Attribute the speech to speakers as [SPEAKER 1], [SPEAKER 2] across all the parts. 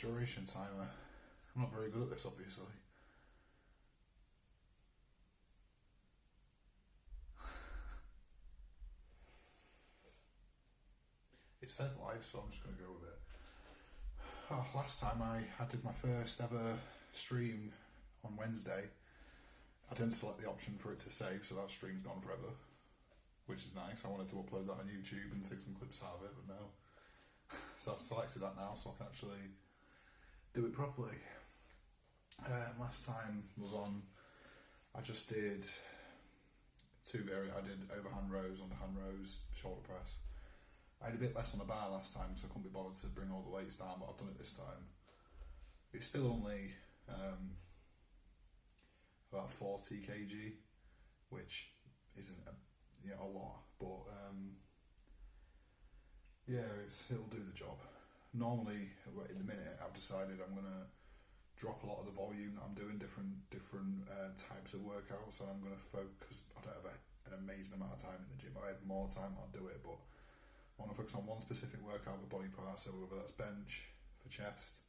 [SPEAKER 1] duration timer. I'm not very good at this, obviously. It says live, so I'm just going to go with it. Last time I did my first ever stream on Wednesday, I didn't select the option for it to save, so that stream's gone forever, which is nice. I wanted to upload that on YouTube and take some clips out of it, but no. So I've selected that now, so I can actually do it properly. Last time was on, I just did I did overhand rows, underhand rows, shoulder press. I had a bit less on the bar last time, so I couldn't be bothered to bring all the weights down, but I've done it this time. It's still only about 40 kg, which isn't a lot, but it'll do the job. Normally, in the minute, I've decided I'm going to drop a lot of the volume that I'm doing, different types of workouts, and I'm going to focus. I don't have an amazing amount of time in the gym. If I had more time, I'd do it, but I want to focus on one specific workout with body parts, so whether that's bench for chest,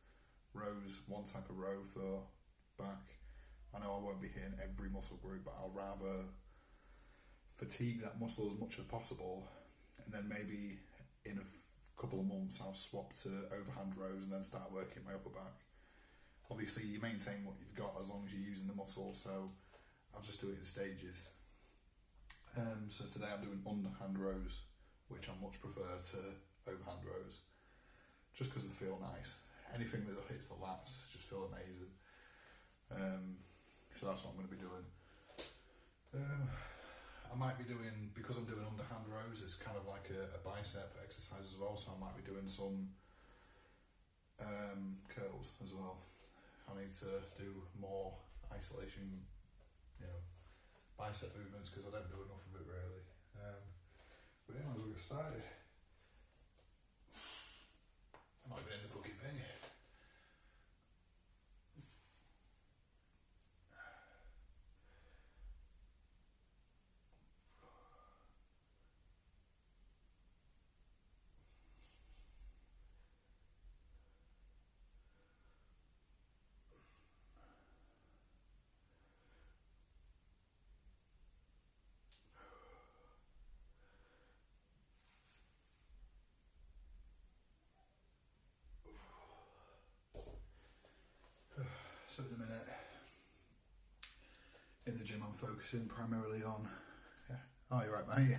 [SPEAKER 1] rows, one type of row for back. I know I won't be hitting every muscle group, but I'll rather fatigue that muscle as much as possible, and then maybe in a couple of months I'll swap to overhand rows and then start working my upper back. Obviously you maintain what you've got as long as you're using the muscle, so I'll just do it in stages. So today I'm doing underhand rows, which I much prefer to overhand rows, just because they feel nice. Anything that hits the lats just feel amazing. So that's what I'm going to be doing. I might be doing, because I'm doing underhand rows, it's kind of like a bicep exercise as well, so I might be doing some curls as well. I need to do more isolation, bicep movements, because I don't do enough of it really. But yeah, might as well get started. I'm not even in the fucking thing. So at the minute, in the gym I'm focusing primarily on, oh you're right mate,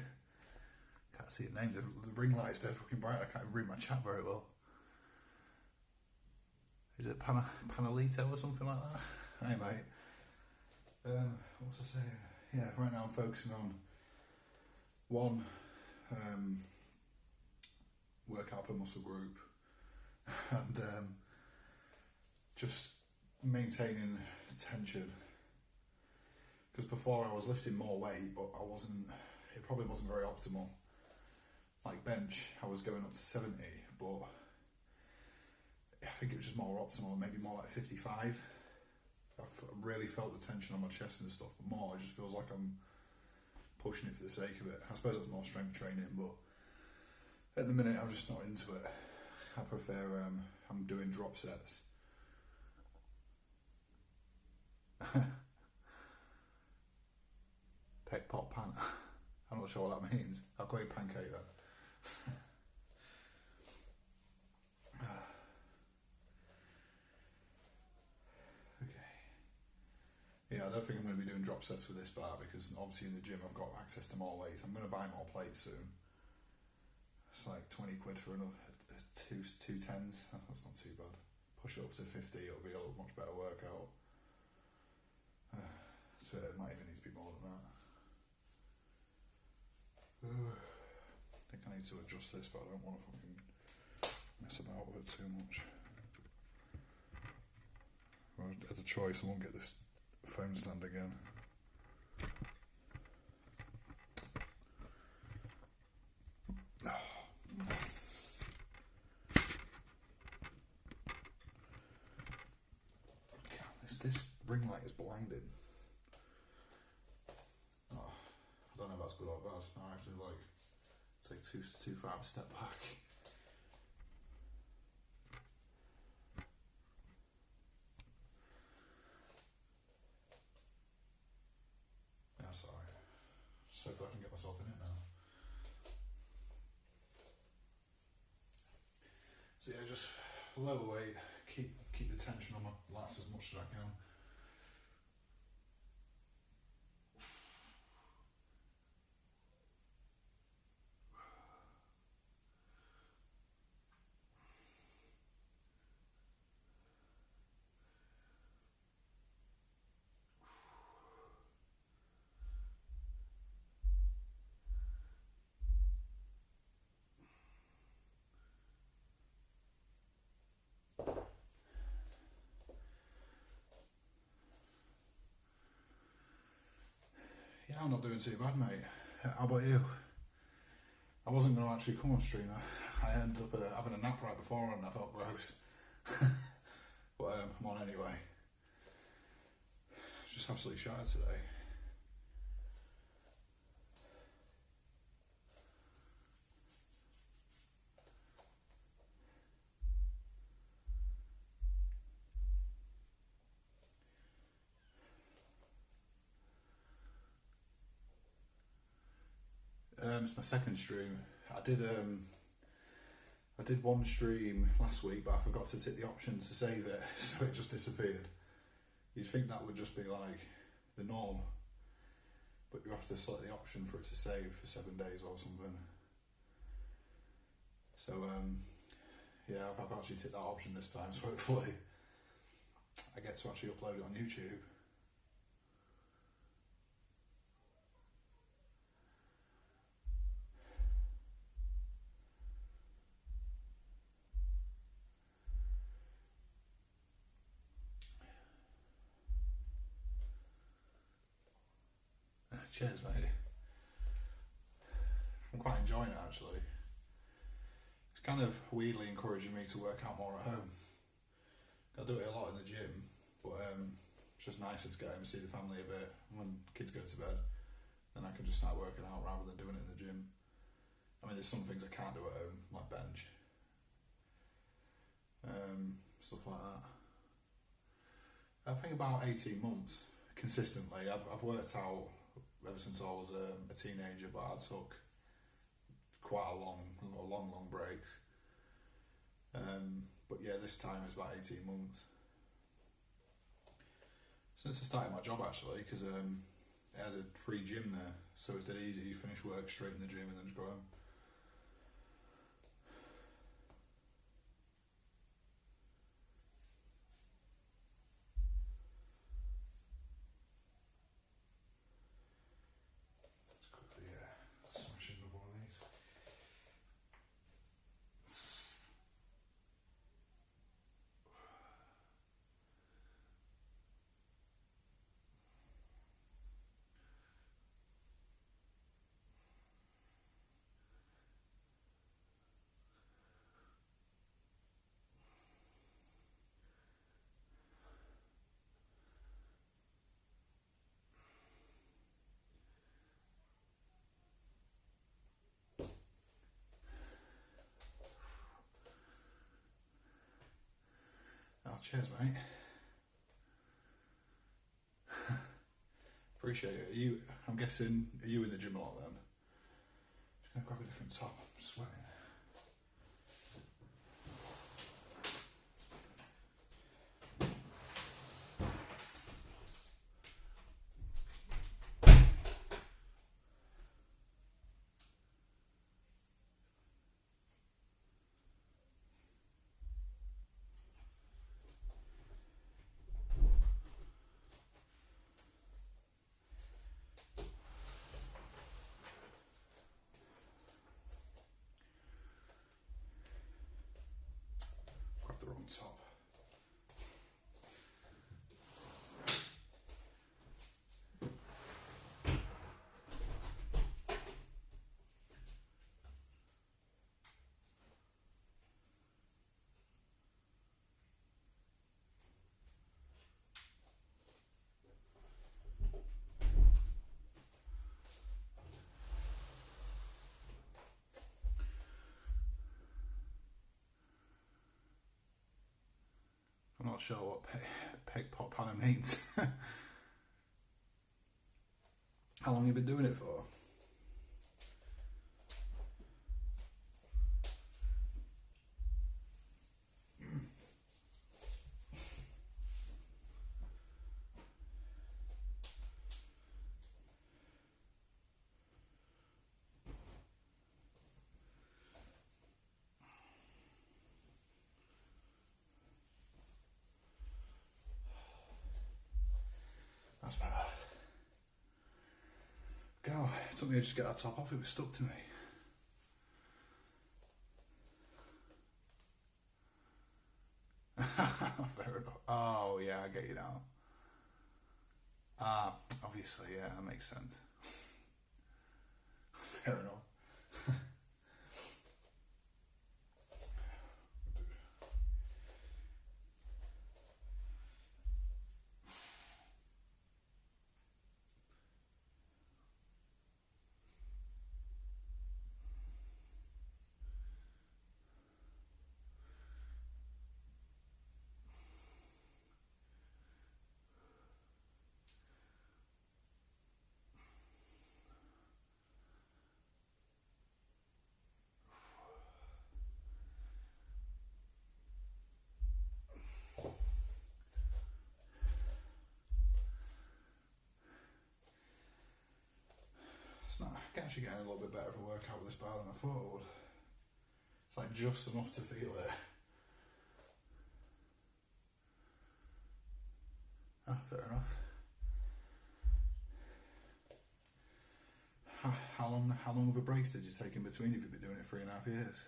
[SPEAKER 1] can't see your name, the ring light's dead fucking bright, I can't even read my chat very well. Is it Panalito or something like that? Hey mate, what's I saying? Yeah, right now I'm focusing on one workout per muscle group and just maintaining tension, because before I was lifting more weight, but it probably wasn't very optimal. Like bench, I was going up to 70, but I think it was just more optimal, maybe more like 55. I've really felt the tension on my chest and stuff, but more, it just feels like I'm pushing it for the sake of it. I suppose that's more strength training, but at the minute I'm just not into it. I prefer, I'm doing drop sets. Peck pot pan. I'm not sure what that means. I'll call it pancake then. Okay. Yeah, I don't think I'm going to be doing drop sets with this bar, because obviously in the gym I've got access to more weights. I'm going to buy more plates soon. It's like 20 quid for another two tens. That's not too bad. Push it up to 50, it'll be a much better workout. So it might even need to be more than that. I think I need to adjust this, but I don't want to fucking mess about with it too much. Well, as a choice, I won't get this phone stand again. This ring light is blinding. Oh, I don't know if that's good or bad. Now I have to take too far a step back. so hopefully I can get myself in it now. So yeah, just lower weight, keep the tension on my lats as much as I can. Yeah, I'm not doing too bad, mate. How about you? I wasn't going to actually come on stream. I ended up having a nap right before and I felt gross. But I'm on anyway. Just absolutely shattered today. It's my second stream. I did one stream last week, but I forgot to tick the option to save it, so it just disappeared. You'd think that would just be like the norm, but you have to select the option for it to save for 7 days or something. So yeah, I've actually ticked that option this time, so hopefully I get to actually upload it on YouTube. Cheers, mate. I'm quite enjoying it actually. It's kind of weirdly encouraging me to work out more at home. I do it a lot in the gym, but it's just nicer to get home and see the family a bit. When kids go to bed, then I can just start working out rather than doing it in the gym. I mean, there's some things I can't do at home, like bench, stuff like that. I think about 18 months consistently. I've worked out ever since I was a teenager, but I took quite a long breaks. But yeah, this time it's about 18 months. Since I started my job actually, because it has a free gym there, so it's dead easy. You finish work straight in the gym and then just go home. Oh, cheers, mate. Appreciate it. I'm guessing, are you in the gym a lot then? Just gonna grab a different top. I'm sweating. Grab the wrong top. I'm not sure what peg pot panna means. How long have you been doing it for? Oh, it took me ages to get that top off, it was stuck to me. Fair enough. Oh, yeah, I get you now. Obviously, yeah, that makes sense. Fair enough. It's not, I'm actually getting a little bit better of a workout with this bar than I thought I would. It's like just enough to feel it. Fair enough. How long of a breaks did you take in between if you've been doing it 3.5 years?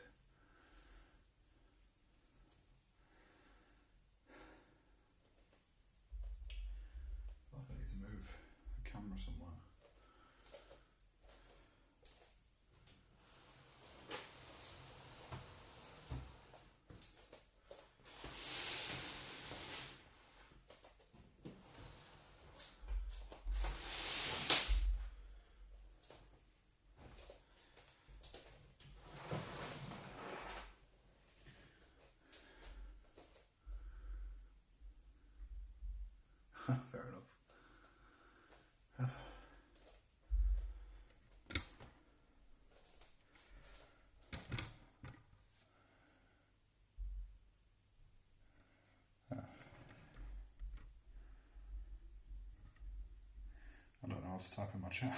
[SPEAKER 1] I need to move the camera somewhere. Fair enough. I don't know how to type in my chat.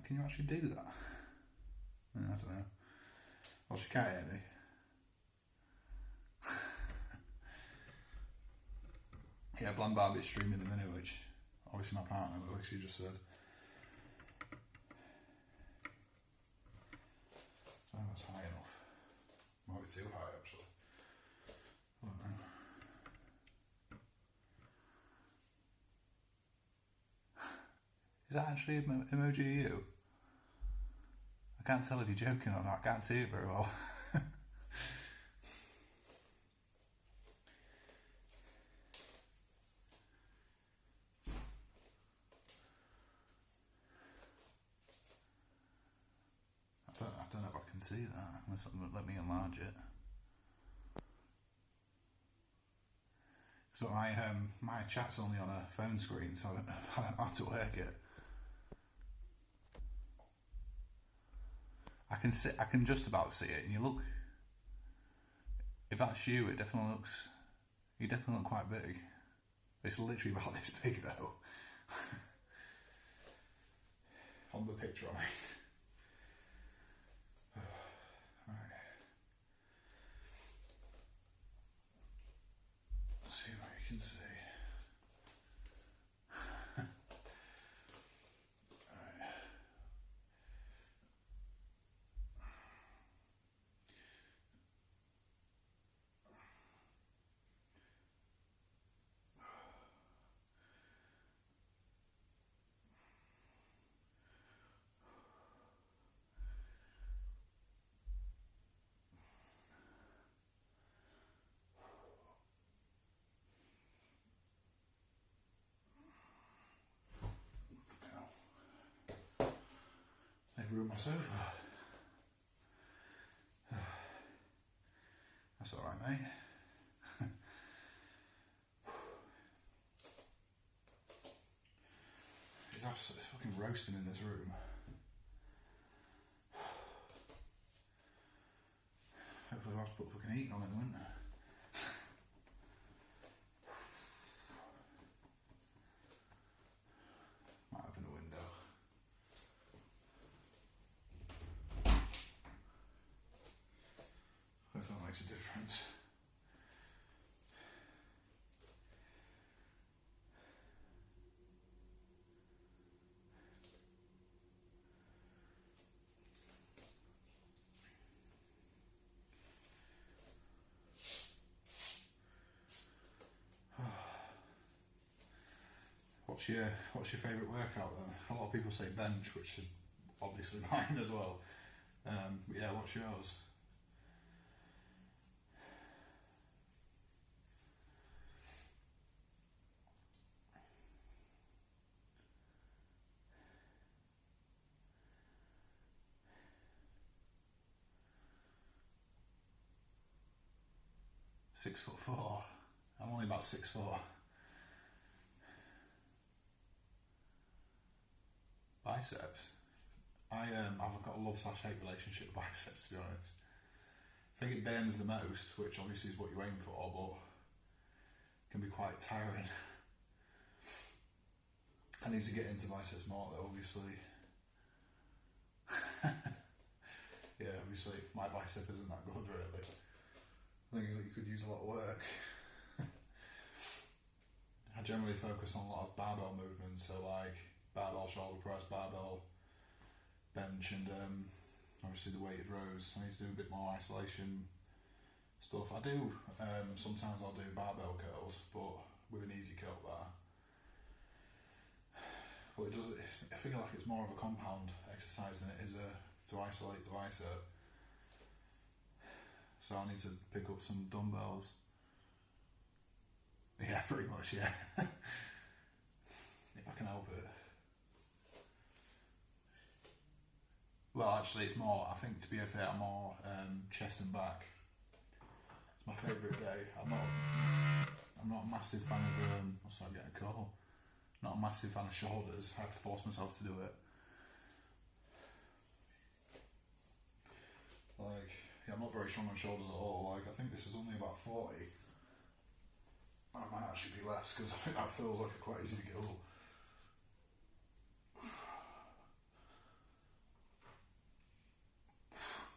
[SPEAKER 1] Can you actually do that? I don't know. Well, she can't hear me. Yeah, Bland Barbie's streaming in a minute, which obviously my partner, but like she just said. So that's high enough. Might be too high actually. I don't know. Is that actually an emoji of you? I can't tell if you're joking or not. I can't see it very well. I don't know if I can see that. Unless let me enlarge it. So my chat's only on a phone screen, so I don't know how to work it. I can just about see it, and you look. If that's you, you definitely look quite big. It's literally about this big though. On the picture, I mean. Right. Let's see what you can see. They've ruined my sofa. That's alright, mate. It's fucking roasting in this room. Hopefully I'll have to put fucking heating on in the winter. Might open the window. Hopefully that makes a difference. what's your favourite workout then? A lot of people say bench, which is obviously mine as well. But yeah, what's yours? "6'4". I'm only about 6'4". Biceps. I've got a love/hate relationship with biceps, to be honest. I think it burns the most, which obviously is what you aim for, but can be quite tiring. I need to get into biceps more though, obviously. Yeah, obviously my bicep isn't that good really. I think you could use a lot of work. I generally focus on a lot of barbell movements, so like barbell shoulder press, barbell bench, and obviously the weighted rows. I need to do a bit more isolation stuff. I do, sometimes I'll do barbell curls, but with an easy kettlebell. But I feel like it's more of a compound exercise than it is to isolate the bicep. So I need to pick up some dumbbells. Yeah, pretty much, yeah. If I can help it. Well, actually, it's more, I think, to be fair, I'm more chest and back. It's my favourite day. I'm not a massive fan of, I'm getting a call. Not a massive fan of shoulders. I have to force myself to do it. Like, yeah, I'm not very strong on shoulders at all. Like, I think this is only about 40. I might actually be less, because I think that feels like quite easy to get up.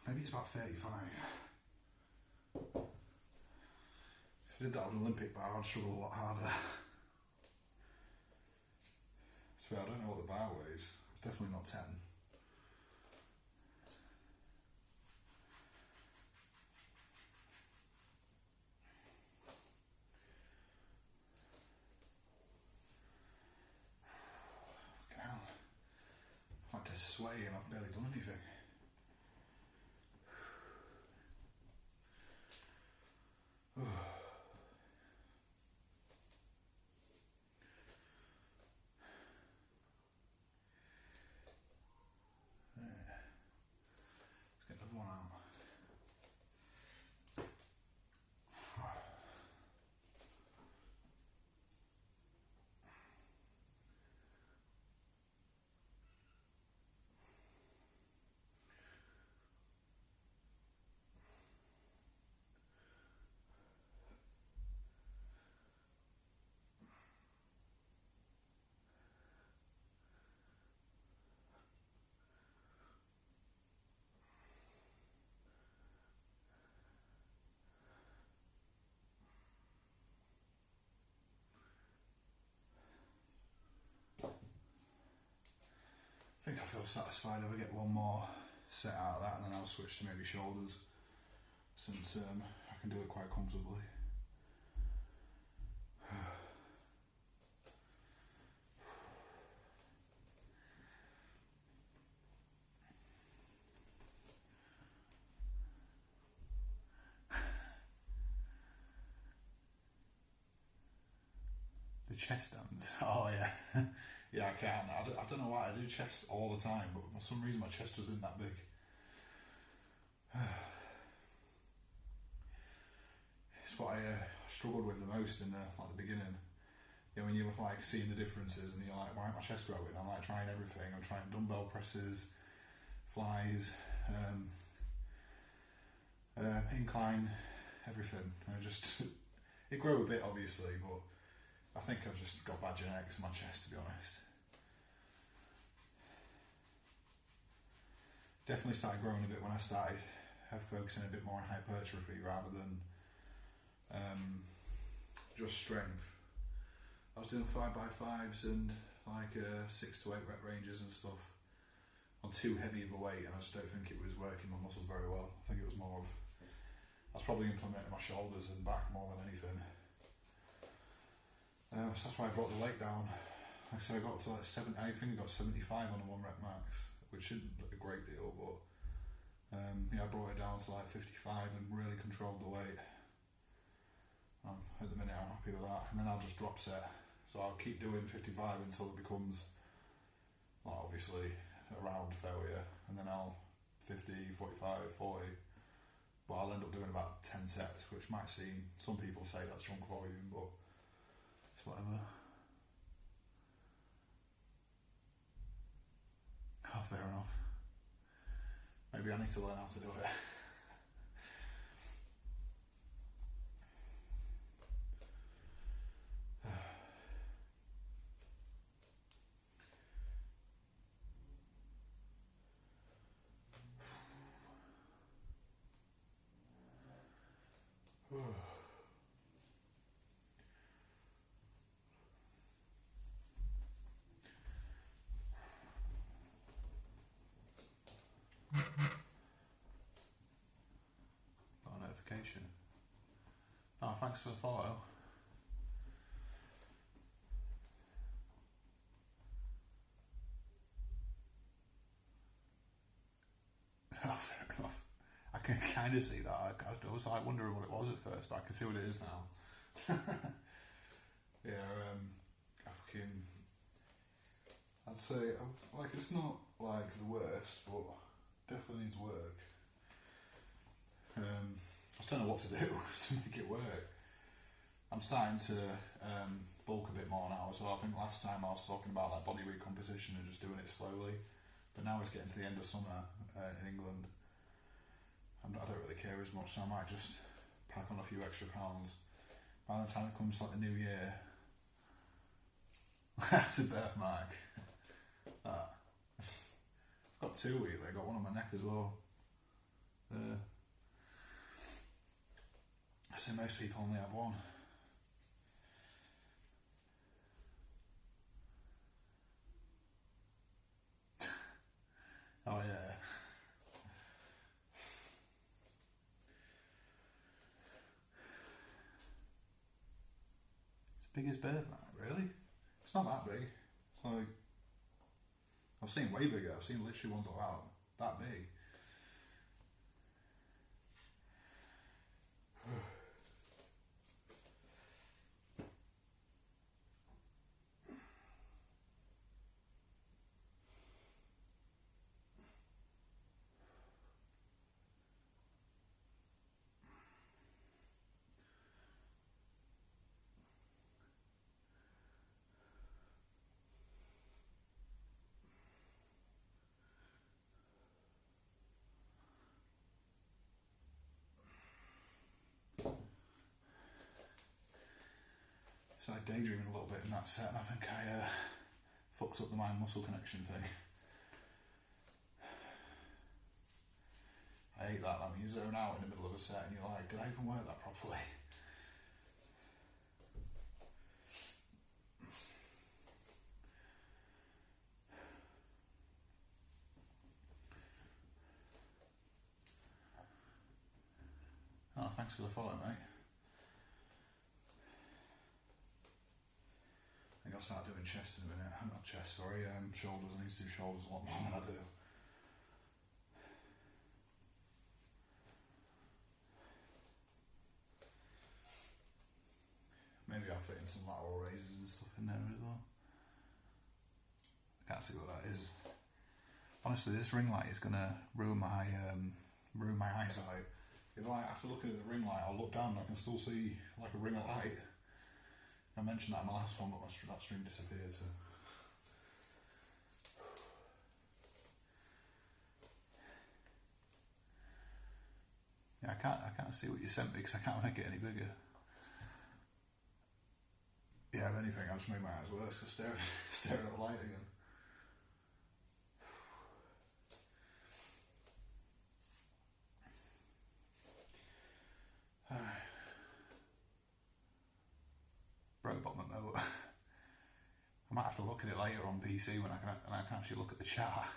[SPEAKER 1] Maybe it's about 35. If I did that on an Olympic bar, I'd struggle a lot harder. So I don't know what the bar weighs. It's definitely not 10. Fucking hell. I'm like to sway and I've barely done anything. I think I feel satisfied if I get one more set out of that, and then I'll switch to maybe shoulders, since I can do it quite comfortably. The chest stands. Oh yeah. Yeah, I can. I don't know why. I do chest all the time, but for some reason my chest isn't that big. It's what I struggled with the most in the beginning. You know, when you were like seeing the differences and you're like, why ain't my chest growing? I'm like trying everything. I'm trying dumbbell presses, flies, incline, everything. It grew a bit obviously, but I think I've just got bad genetics in my chest, to be honest. Definitely started growing a bit when I started focusing a bit more on hypertrophy rather than just strength. I was doing 5x5s and 6 to 8 rep ranges and stuff on too heavy of a weight, and I just don't think it was working my muscle very well. I think it was more of, I was probably implementing my shoulders and back more than anything. So that's why I brought the weight down. So I got to like 7. I think I got 75 on a 1 rep max, which isn't a great deal, but I brought it down to like 55 and really controlled the weight. At the minute I'm happy with that, and then I'll just drop set. So I'll keep doing 55 until it becomes, well, obviously around failure, and then I'll 50, 45, 40, but I'll end up doing about 10 sets, which might seem, some people say that's chunk volume, but it's whatever. Oh, fair enough. Maybe I need to learn how to do it. Got a notification. Oh, thanks for the follow. Oh, fair enough. I can kind of see that. I was like wondering what it was at first, but I can see what it is now. I'd say, like, it's not like the worst, but definitely needs work. I just don't know what to do to make it work. I'm starting to bulk a bit more now as well. I think last time I was talking about like body recomposition and just doing it slowly, but now it's getting to the end of summer in England. I don't really care as much, so I might just pack on a few extra pounds. By the time it comes like the new year, that's a birthmark. I've got 2 weirdly. I got one on my neck as well. I see most people only have one. Oh yeah. It's big as birthmark, really? It's not that big. It's like, I've seen way bigger. I've seen literally ones about that big. It's like daydreaming a little bit in that set, and I think I fucked up the mind-muscle connection thing. I hate that. I mean, you zone out in the middle of a set and you're like, did I even work that properly? Oh, thanks for the follow, mate. I think I'll start doing chest in a minute. Not chest, sorry, shoulders. I need to do shoulders a lot more than I do. Maybe I'll fit in some lateral raises and stuff in there as well. I can't see what that is. Honestly, this ring light is gonna ruin my eyesight. If I, after looking at the ring light, I'll look down and I can still see like a ring of light. I mentioned that in my last one, but that stream disappeared. So. Yeah, I can't see what you sent me because I can't make it any bigger. Yeah, if anything, I just made my eyes worse because staring at the light again. Broke bottom remote. I might have to look at it later on PC when I can actually look at the chat.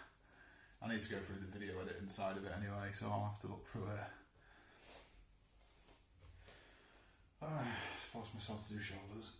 [SPEAKER 1] I need to go through the video editing side of it anyway, so I'll have to look through it. Alright, just force myself to do shoulders.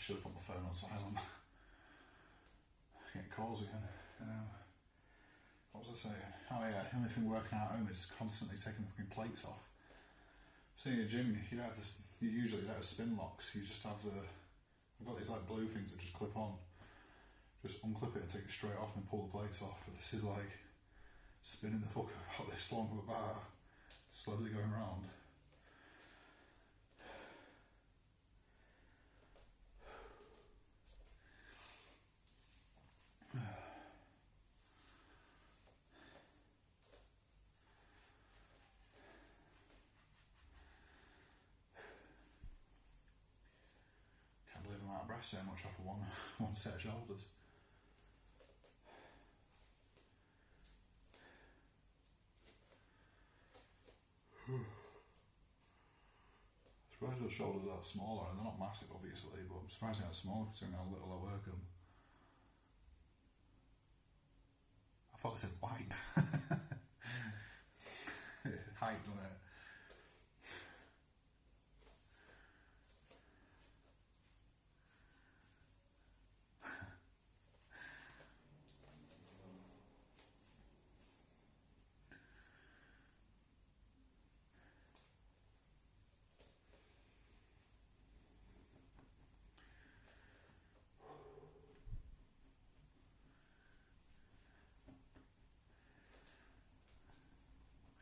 [SPEAKER 1] should have put my phone on silent. Getting calls again. What was I saying? Oh yeah, the only thing working out at home is constantly taking the fucking plates off. See, in a gym, you don't have this. You usually don't have spin locks. You just have the. I've got these like blue things that just clip on. Just unclip it and take it straight off and pull the plates off. But this is like spinning the fucker about this long of a bar, slowly going round. Can't believe I'm out of breath so much off of one set of shoulders. Surprised the shoulders are that smaller, and they're not massive obviously, but I'm surprised they're that small considering how little I work them. I thought they said wipe. Height, doesn't it?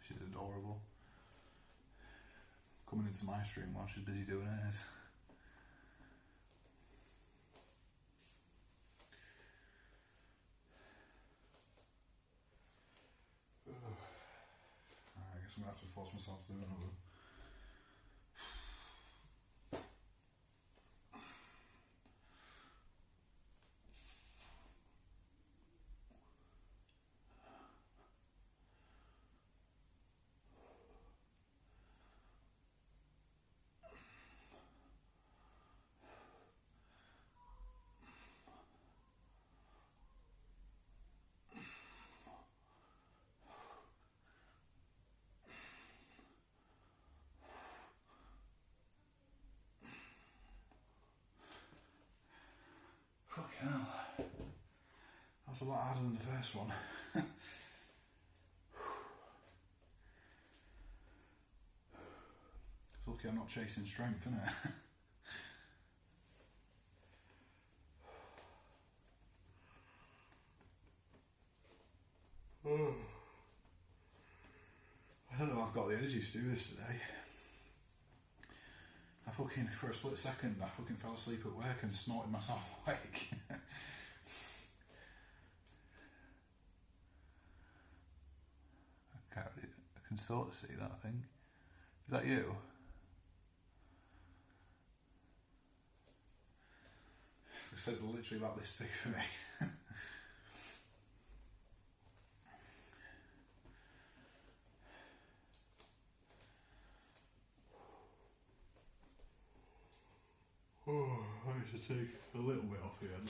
[SPEAKER 1] She's adorable. Coming into my stream while she's busy doing hers. I guess I'm going to have to force myself to do another. Fucking hell. That was a lot harder than the first one. It's lucky I'm not chasing strength, isn't it? I don't know if I've got the energy to do this today. I fucking, for a split second, I fucking fell asleep at work and snorted myself awake. I can sort of see that, I think. Is that you? It says literally about this big for me. I should take a little bit off the end.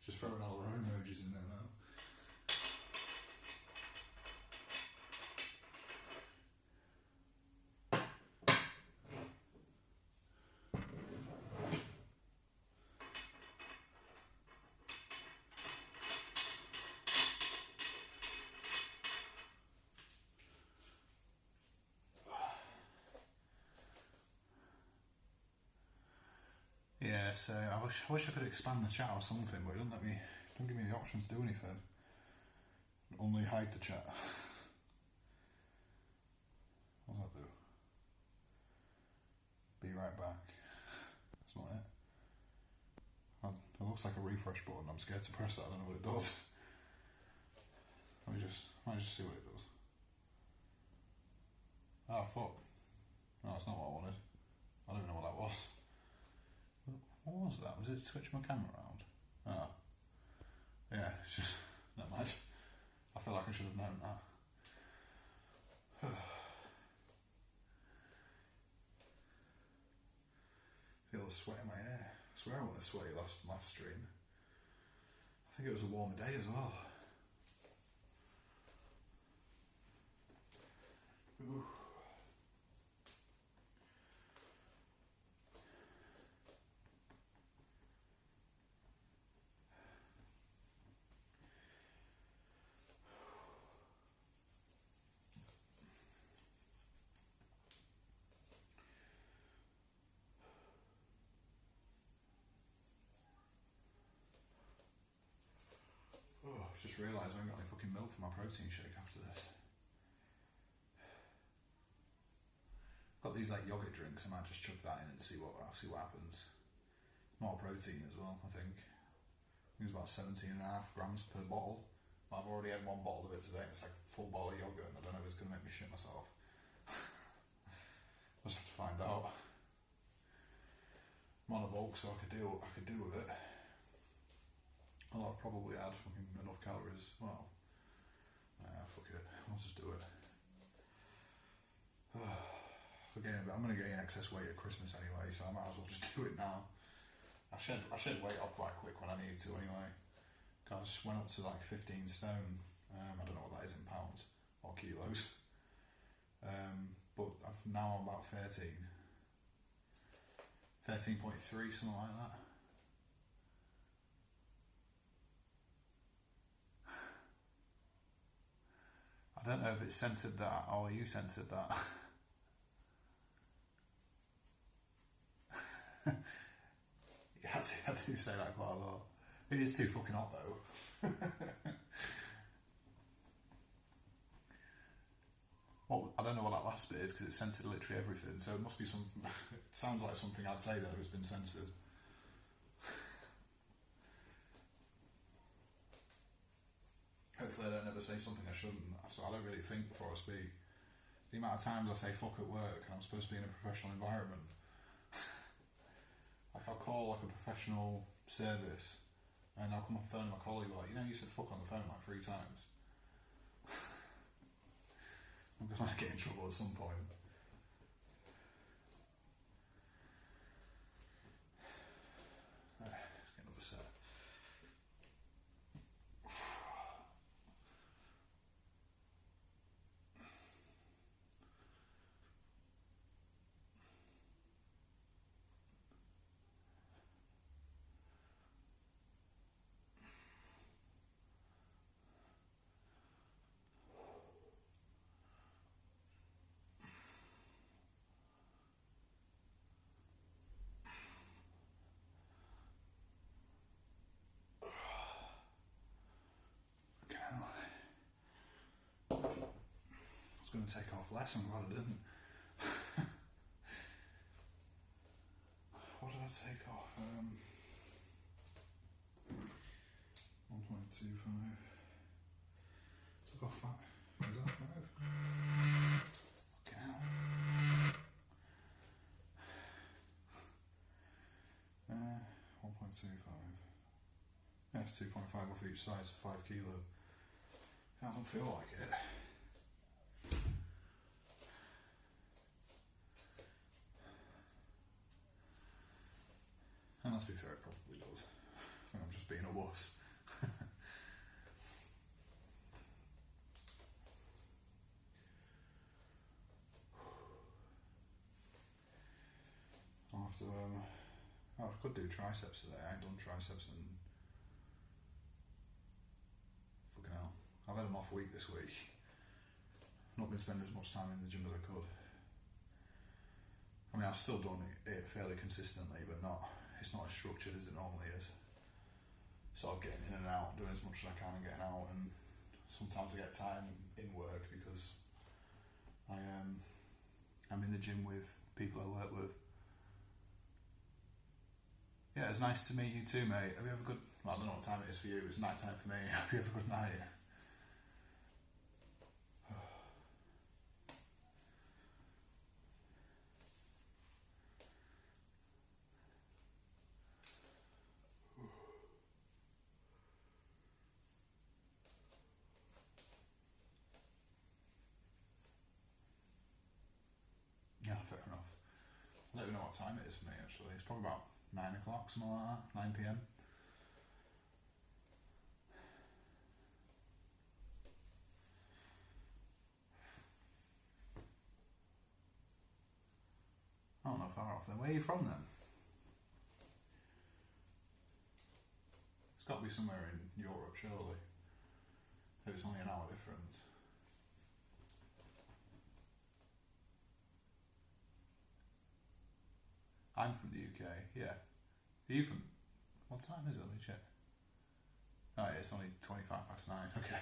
[SPEAKER 1] Just throwing all our own emojis in there now. Yeah, so I wish I could expand the chat or something, but it don't give me the option to do anything. Only hide the chat. What does that do? Be right back. That's not it. It looks like a refresh button. I'm scared to press that. I don't know what it does. Let me just see what it does. Oh fuck. No, that's not what I wanted. I don't even know what that was. What was that? Was it switch my camera around? Ah. It's just, never mind. I feel like I should have known that. Feel the sweat in my hair. I swear I wasn't sweaty last stream. I think it was a warmer day as well. Ooh. I've just realised I haven't got any fucking milk for my protein shake after this. Got these like yogurt drinks, I might just chuck that in and see what happens. More protein as well, I think. It's about 17.5 grams per bottle. I've already had one bottle of it today. It's like a full bottle of yogurt, and I don't know if it's going to make me shit myself. I'll just have to find out. I'm on a bulk, so I could do with it. I'll have probably had fucking enough calories. Well, fuck it. I'll just do it. Again, I'm going to gain excess weight at Christmas anyway, so I might as well just do it now. I shed weight off quite quick when I needed to anyway. I just went up to like 15 stone. I don't know what that is in pounds or kilos. But now I'm about 13. 13.3, something like that. I don't know if it censored that or you censored that. Yeah, I do say that quite a lot. It is too fucking hot though. Well, I don't know what that last bit is because it censored literally everything, so it must be something. It sounds like something I'd say that it's been censored. Hopefully I don't ever say something I shouldn't, so I don't really think before I speak. The amount of times I say fuck at work and I'm supposed to be in a professional environment. Like I'll call like a professional service and I'll come off the phone to my colleague like, you said fuck on the phone like 3 times. I'm going to get in trouble at some point. Let's get another set. I was going to take off less, I'm glad I didn't. What did I take off? 1.25. Took off 5. Is that 5? Okay. 1.25. Yeah, it's 2.5 off each side, so 5 kilo. I don't feel like it. And let's be fair, it probably does. I think I'm just being a wuss. I'll have to, I could do triceps today. I ain't done triceps in fucking hell. I've had an off week this week. Not been spending as much time in the gym as I could. I mean, I've still done it fairly consistently, but it's not as structured as it normally is. Sort of getting in and out, doing as much as I can and getting out, and sometimes I get time in work because I'm in the gym with people I work with. Yeah, it's nice to meet you too, mate. Have you have a good... Well, I don't know what time it is for you. It's night time for me. Hope you have a good night. don't even know what time it is for me actually. It's probably about 9 o'clock, something like that, 9 p.m. Oh, not far off then. Where are you from then? It's got to be somewhere in Europe, surely. If it's only an hour difference. I'm from the UK, yeah. Are you from... What time is it? Let me check. Oh, yeah, it's only 25 past 9, okay.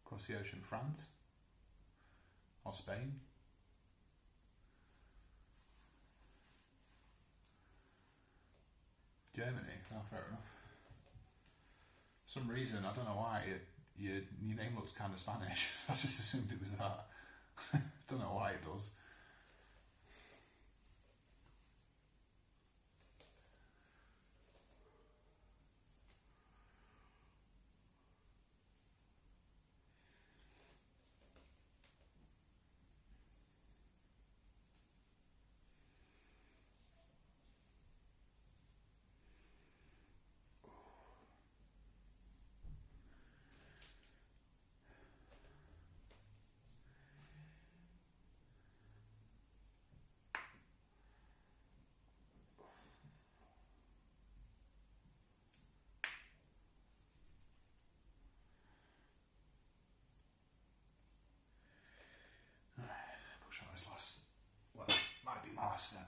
[SPEAKER 1] Across the ocean, France? Or Spain? Germany? Oh, fair enough. For some reason, I don't know why, your name looks kind of Spanish, so I just assumed it was that. Don't know why it does. Push on this last... Well, might be my last set.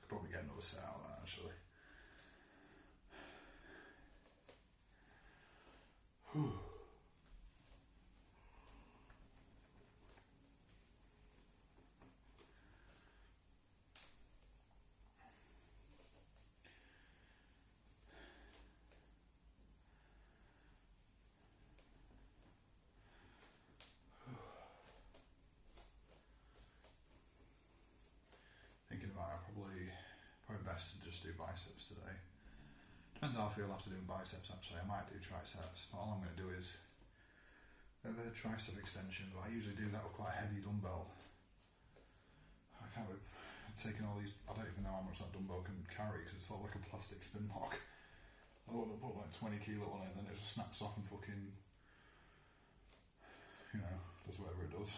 [SPEAKER 1] Probably get another set out of that actually. Thinking about it, probably best to just do biceps today. Depends how I feel after doing biceps actually. I might do triceps, but all I'm going to do is a bit of tricep extension, but I usually do that with quite a heavy dumbbell. I can't be taking all these, I don't even know how much that dumbbell can carry because it's sort of like a plastic spin lock. I don't want to put like 20 kilo on it and then it just snaps off and fucking, you know, does whatever it does.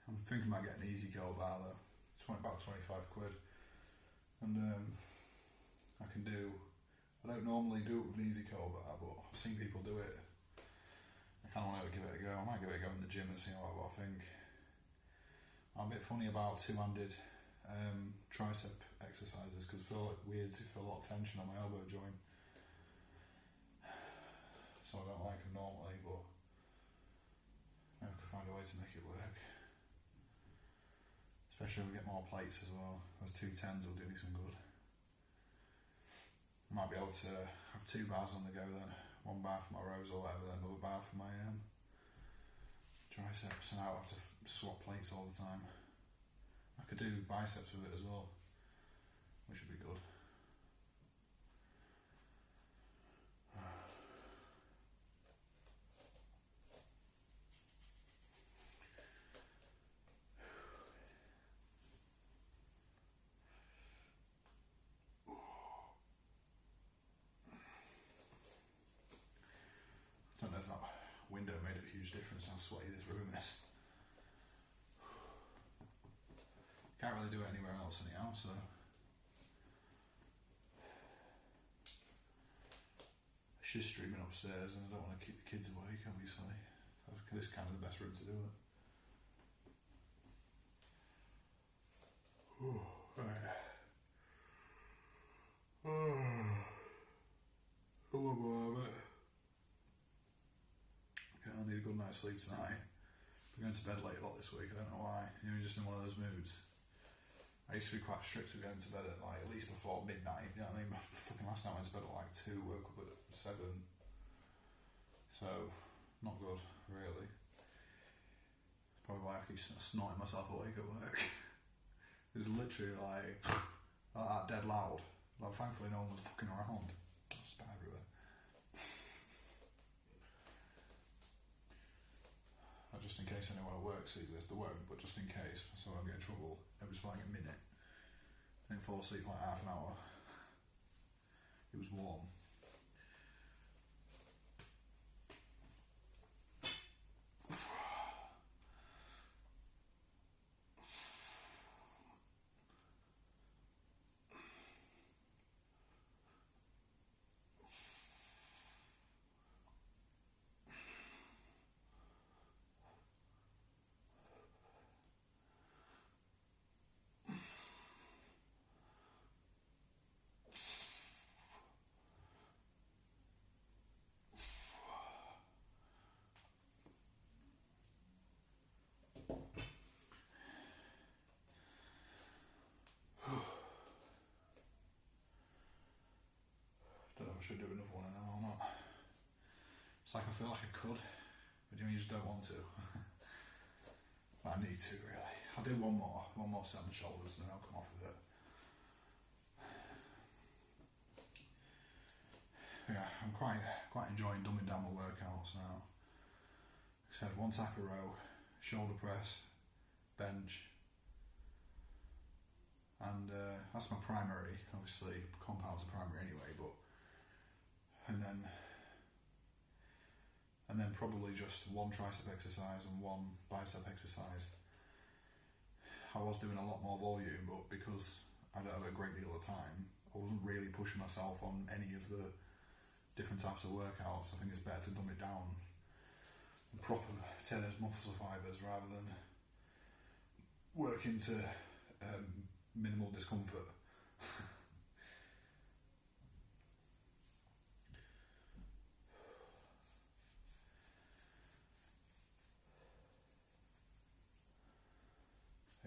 [SPEAKER 1] I'm thinking about getting an easy curl bar though. It's about 25 quid. And I can do, I don't normally do it with an easy curl bar, but I've seen people do it. I kind of want to give it a go. I might give it a go in the gym and see what I think. I'm a bit funny about two-handed tricep exercises because I feel like weird to feel a lot of tension on my elbow joint. So I don't like them normally, but maybe I could find a way to make it work. Especially if we get more plates as well. Those 210s will do me some good. I might be able to have 2 bars on the go then. 1 bar for my rows or whatever, then another bar for my triceps, and I don't have to swap plates all the time. I could do biceps with it as well, which would be good. difference how sweaty this room is. Can't really do it anywhere else anyhow, so. She's streaming upstairs and I don't want to keep the kids awake, obviously. This is kind of the best room to do it. Right. A little more of it. Okay, I need a good night's sleep tonight. I'm going to bed late a lot this week, I don't know why. You're just in one of those moods. I used to be quite strict with going to bed at like at least before midnight, you know what I mean? Fucking last night I went to bed at like 2, woke up at 7. So, not good, really. Probably why I keep snorting myself awake at work. It was literally like that dead loud. Like, thankfully no one was fucking around. There's spit everywhere. Just in case anyone at work sees this, they won't, but just in case, so I don't get in trouble. It was for like a minute. I didn't fall asleep for like half an hour. It was warm. I should do another one of them or not. It's like I feel like I could, but you just don't want to. But I need to, really. I'll do one more set on the shoulders and then I'll come off with it. Yeah, I'm quite enjoying dumbing down my workouts now. Like I said, one type of row, shoulder press, bench, and that's my primary. Obviously, compounds are primary anyway, but and then probably just one tricep exercise and one bicep exercise. I was doing a lot more volume, but because I don't have a great deal of time, I wasn't really pushing myself on any of the different types of workouts. I think it's better to dumb it down and proper tear those muscle fibers rather than work into minimal discomfort.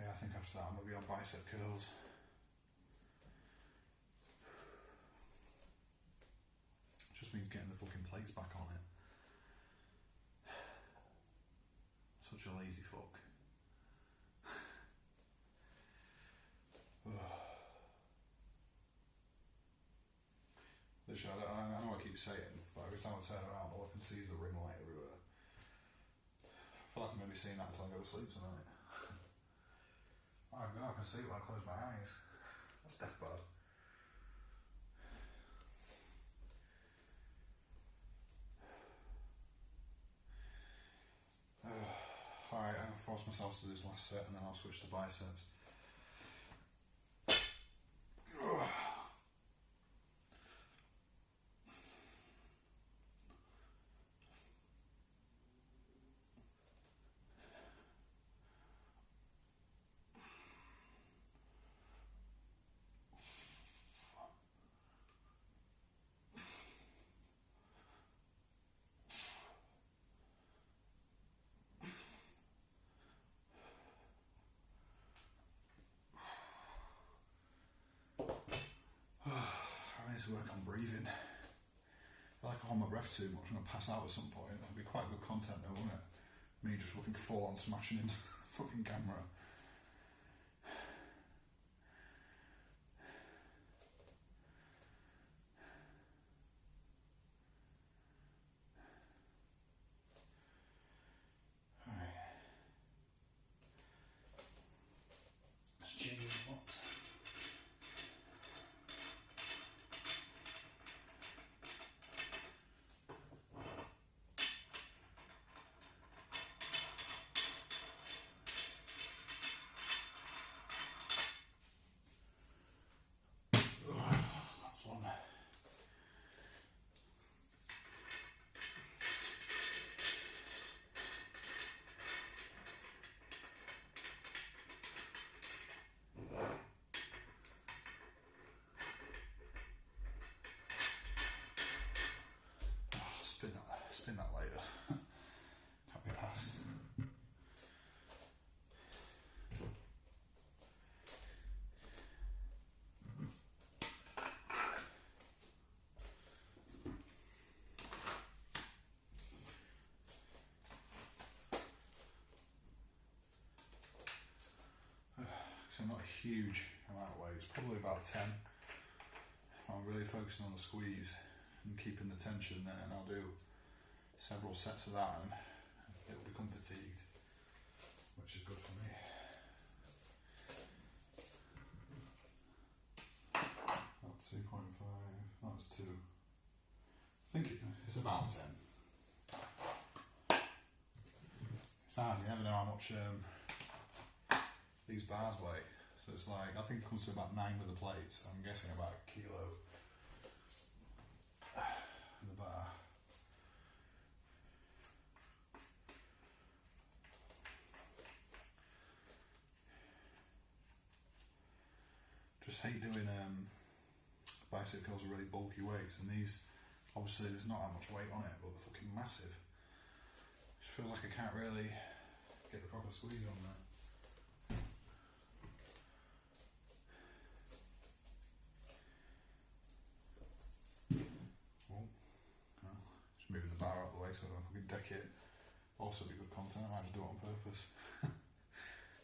[SPEAKER 1] Yeah, I think after that I'm going to be on bicep curls. Just means getting the fucking plates back on it. Such a lazy fuck. Literally, I know I keep saying, but every time I turn around all I can see is the ring light everywhere. I feel like I'm going to be seeing that until I go to sleep tonight. Oh God, I can see it when I close my eyes. That's death bad. Alright, I'm going to force myself to do this last set and then I'll switch to biceps. To work on breathing. I feel like I hold my breath too much. I'm going to pass out at some point. It'll be quite good content though, won't it? Me just fucking full on smashing into the fucking camera. Alright. Let's change the box. So not a huge amount of weight, it's probably about 10. I'm really focusing on the squeeze and keeping the tension there, and I'll do several sets of that and it'll become fatigued, which is good for me. That's 2.5, that's 2. I think it's about 10. It's hard, you never know how much these bars weigh. So it's like, I think it comes to about 9 with the plates. I'm guessing about a kilo in the bar. Just hate doing bicycles are really bulky weights, and these, obviously there's not that much weight on it, but they're fucking massive. It just feels like I can't really get the proper squeeze on that. Just moving the bar out of the way so I don't fucking deck it. Also be good content, I might just do it on purpose.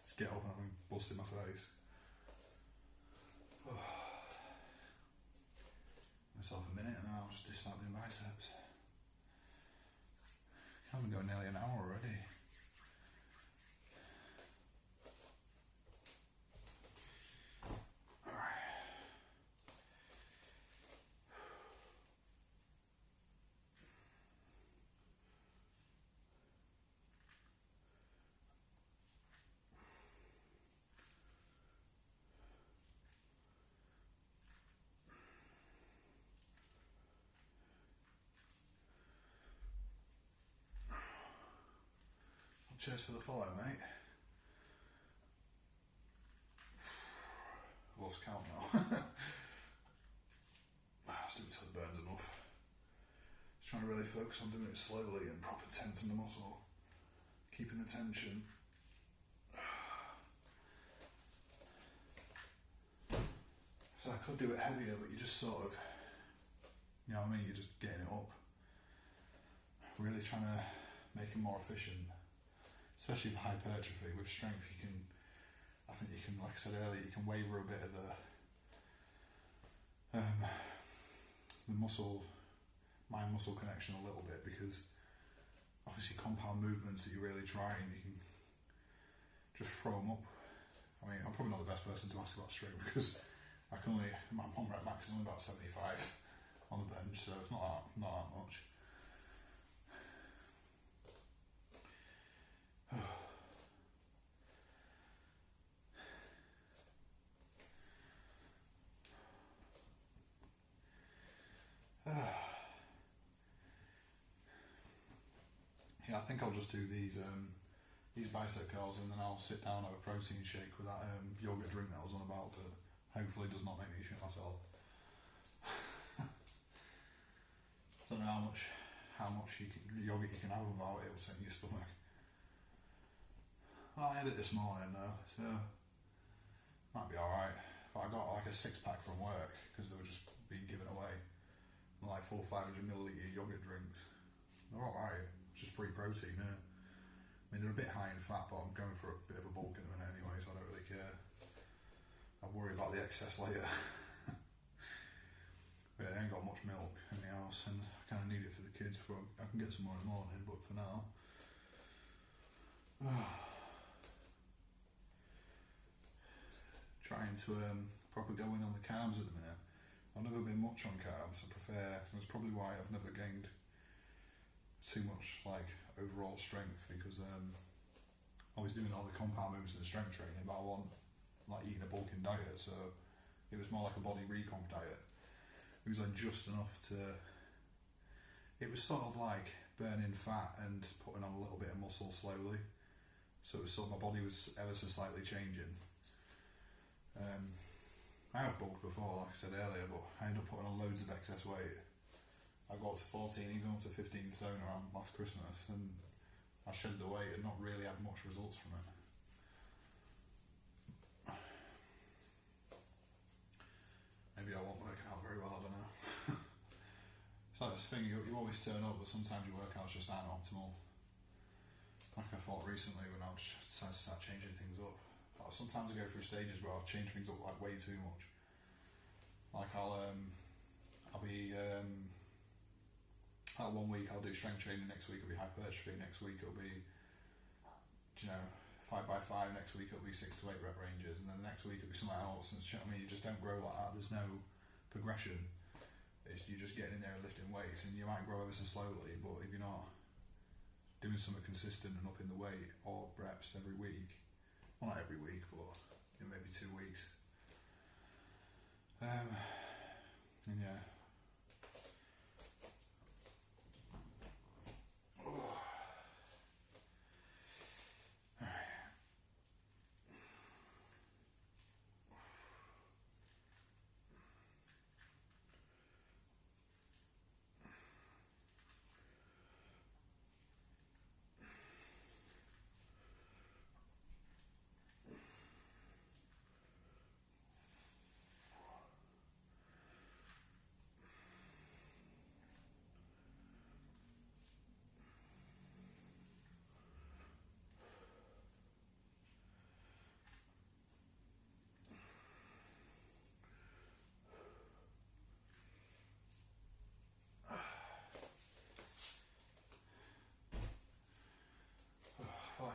[SPEAKER 1] Just get up and I'm busting my face. Myself a minute and I'll just start doing biceps. I've been going nearly an hour already. Cheers for the follow, mate. I've lost count now. Let's do it till it burns enough. Just trying to really focus on doing it slowly and proper tensing the muscle. Keeping the tension. So I could do it heavier, but you just sort of, you know what I mean, you're just getting it up. Really trying to make it more efficient. Especially for hypertrophy. With strength you can, I think you can, like I said earlier, you can waver a bit of the mind muscle connection a little bit, because obviously compound movements that you're really trying, you can just throw them up. I mean, I'm probably not the best person to ask about strength because I can only, my pump rep max is only about 75 on the bench, so it's not that much. Yeah, I think I'll just do these bicep curls and then I'll sit down and have a protein shake with that yogurt drink that I was on about that hopefully does not make me shit myself. Don't know how much yogurt you can have without it will set your stomach. Well, I had it this morning though, so might be alright. But I got like a 6-pack from work because they were just being given away. Like 400-500 milliliter yogurt drinks. They're alright. It's just free protein, innit? I mean, they're a bit high in fat, but I'm going for a bit of a bulk in a minute anyway, so I don't really care. I'll worry about the excess later. But I ain't got much milk in the house, and I kind of need it for the kids before I can get some more in the morning, but for now. Trying to proper go in on the carbs at the minute. I've never been much on carbs. That's probably why I've never gained too much like overall strength, because I was doing all the compound movements and the strength training, but I wasn't like eating a bulking diet, so it was more like a body recomp diet. It was like just enough to, it was sort of like burning fat and putting on a little bit of muscle slowly, so it was sort of, my body was ever so slightly changing. I have bulked before, like I said earlier, but I ended up putting on loads of excess weight. I got up to 14, even up to 15 stone around last Christmas, and I shed the weight and not really had much results from it. Maybe I wasn't working out very well, I don't know. It's like this thing, you always turn up, but sometimes your workouts just aren't optimal. Like I thought recently when I decided to start changing things up. sometimes I go through stages where I'll change things up like way too much. Like I'll be like 1 week I'll do strength training, next week it'll be hypertrophy, next week it'll be 5x5, next week it'll be 6 to 8 rep ranges, and then the next week it'll be something else. And you know what I mean, you just don't grow like that. There's no progression. You're just getting in there and lifting weights, and you might grow ever so slowly, but if you're not doing something consistent and up in the weight or reps every week, well, not every week, but maybe 2 weeks, and yeah.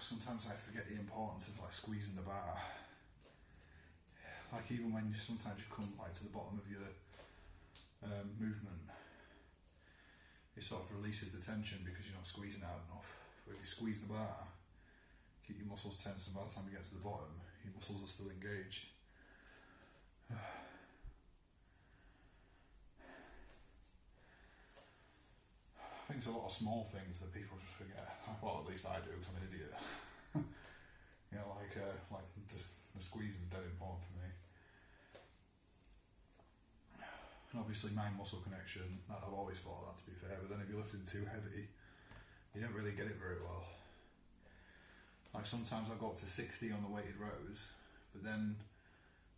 [SPEAKER 1] Sometimes I forget the importance of like squeezing the bar. Like even when sometimes you come like to the bottom of your movement, it sort of releases the tension because you're not squeezing out enough. But if you squeeze the bar, keep your muscles tense, and by the time you get to the bottom, your muscles are still engaged. I think it's a lot of small things that people just forget. Well, at least I do, because I'm an idiot. Like the squeeze is dead important for me. And obviously mind muscle connection, I've always thought that, to be fair, but then if you're lifting too heavy, you don't really get it very well. Like sometimes I'll go up to 60 on the weighted rows, but then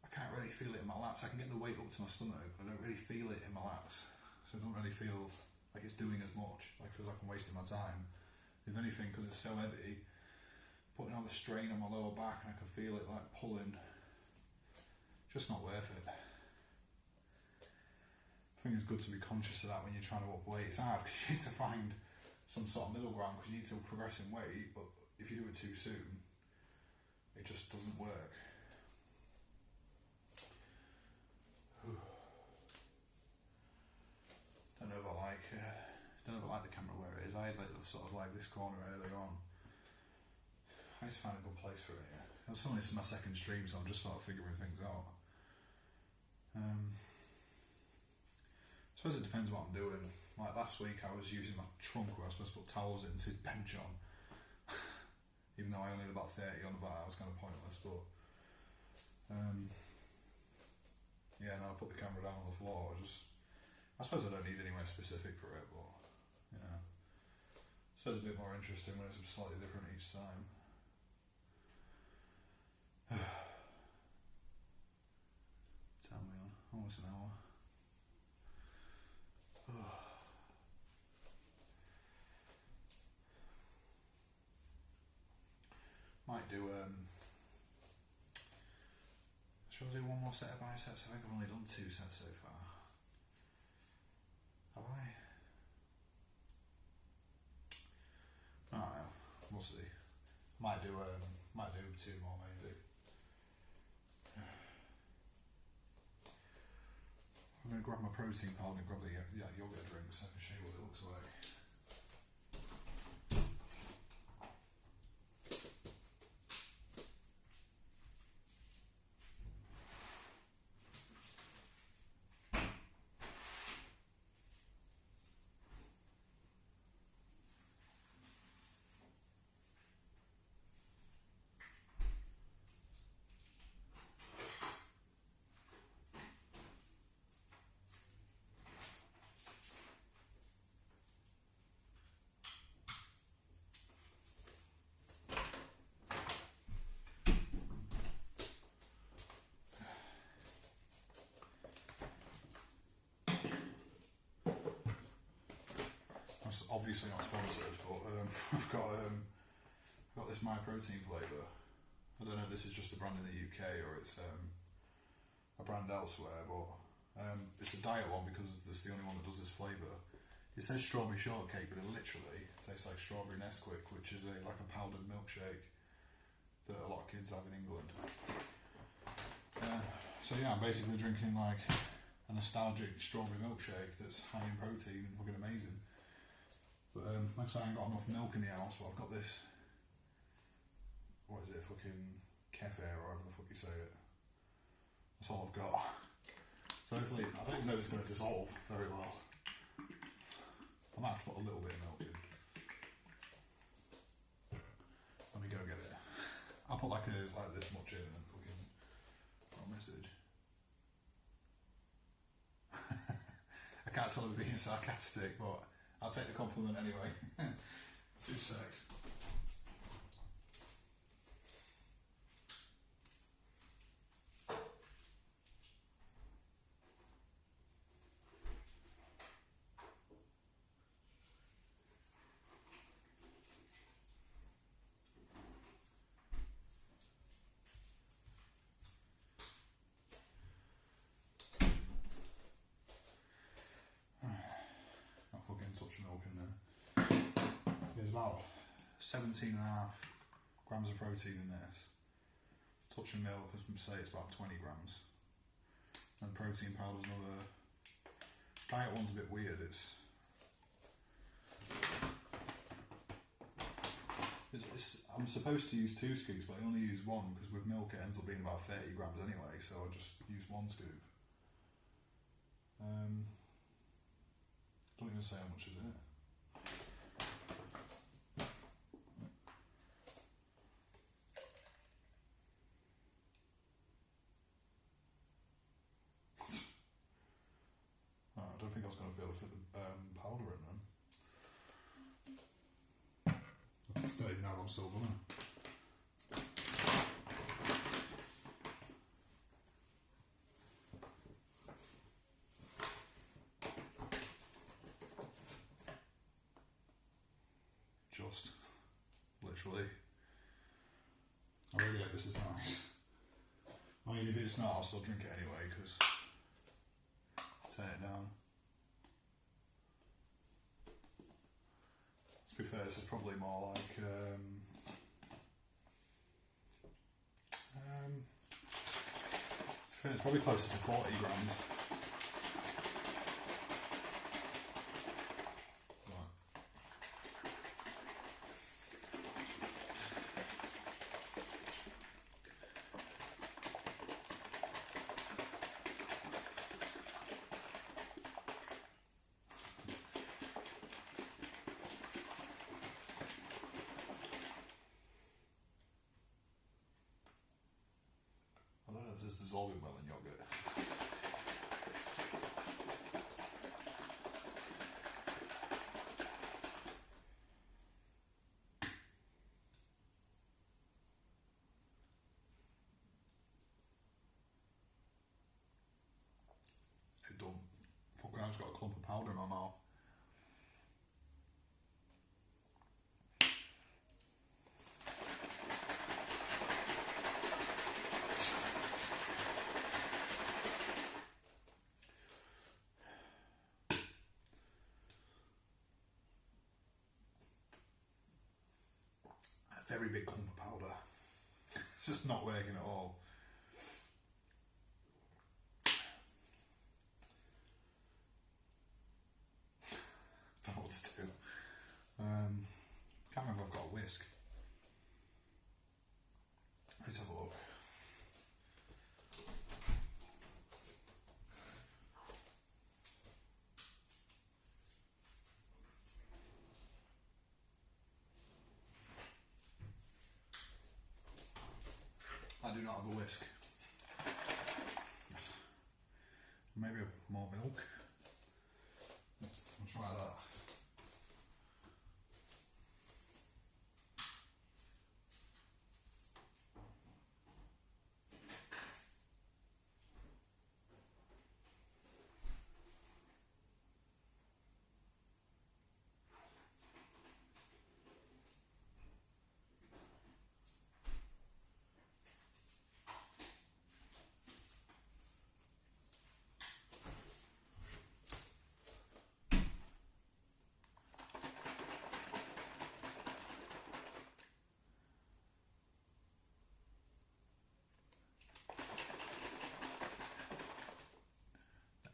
[SPEAKER 1] I can't really feel it in my lats. I can get the weight up to my stomach, but I don't really feel it in my lats. So I don't really feel like it's doing as much, like feels like I'm wasting my time. If anything, because it's so heavy, putting all the strain on my lower back and I can feel it like pulling, just not worth it. I think it's good to be conscious of that when you're trying to up weight. It's hard because you need to find some sort of middle ground because you need to progress in weight, but if you do it too soon, it just doesn't work. Don't know if I like the camera where it is. I had like sort of like this corner earlier on. I just find a good place for it. Yeah. This is my second stream, so I'm just sort of figuring things out. I suppose it depends what I'm doing. Like last week, I was using my trunk where I was supposed to put towels in to bench on. Even though I only had about 30 on the bar, it was kind of pointless. But yeah, now I put the camera down on the floor. I suppose I don't need anywhere specific for it, but yeah. So it's a bit more interesting when it's slightly different each time. Tell me on. Almost an hour. Might do shall I do one more set of biceps? I think I've only done 2 sets so far. Have I? I don't know. We'll see. Might do 2 more maybe. I'm going to grab my protein powder and grab the yogurt drink so I can show you what it looks like. It's obviously not sponsored, but I've got this My Protein flavour. I don't know if this is just a brand in the UK or it's a brand elsewhere, but it's a diet one because it's the only one that does this flavour. It says strawberry shortcake, but it literally tastes like strawberry Nesquik, which is like a powdered milkshake that a lot of kids have in England. So yeah, I'm basically drinking like a nostalgic strawberry milkshake that's high in protein and fucking amazing. But like I say, I ain't got enough milk in the house, but I've got this, what is it, fucking kefir or however the fuck you say it. That's all I've got. So hopefully, I don't know if it's going to dissolve very well. I might have to put a little bit of milk in. Let me go get it. I'll put like this much in and then fucking got a message. I can't tell if I'm being sarcastic, but I'll take the compliment anyway. 2 secs. Touch of milk in there. There's about 17.5 grams of protein in this. Touch of milk, as we say, it's about 20 grams. And protein powder's another. Diet one's a bit weird. I'm supposed to use 2 scoops, but I only use 1 because with milk it ends up being about 30 grams anyway, so I just use 1 scoop. Don't even say how much is in it. Oh, I don't think I was going to be able to fit the powder in then. It's not even how I'm still gonna. Just literally, I really hope this is nice. I mean, if it's not, I'll still drink it anyway because turn it down. To be fair, this is probably more like it's probably closer to 40 grams. It's dissolving well in yogurt. It done. Fuck, I just got a clump of powder in my mouth. Very big clump of powder. It's just not working at all. Don't know what to do. Can't remember if I've got a whisk. Let's have a look. I do not have a whisk. Maybe more milk. I'll try that.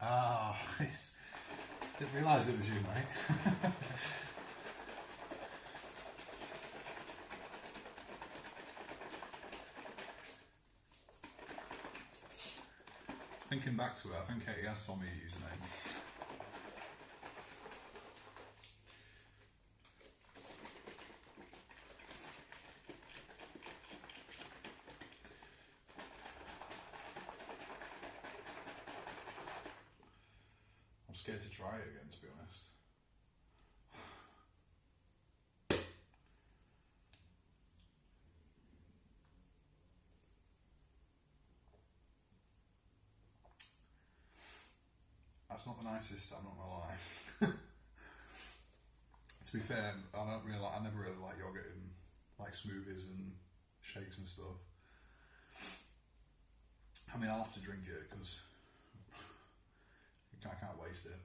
[SPEAKER 1] Ah, didn't realise it was you, mate. Thinking back to it, I think Katie has told me your username. I'm scared to try it again, to be honest. That's not the nicest, I'm not gonna lie. To be fair, I never really like yogurt in like smoothies and shakes and stuff. I mean, I'll have to drink it because I can't waste it.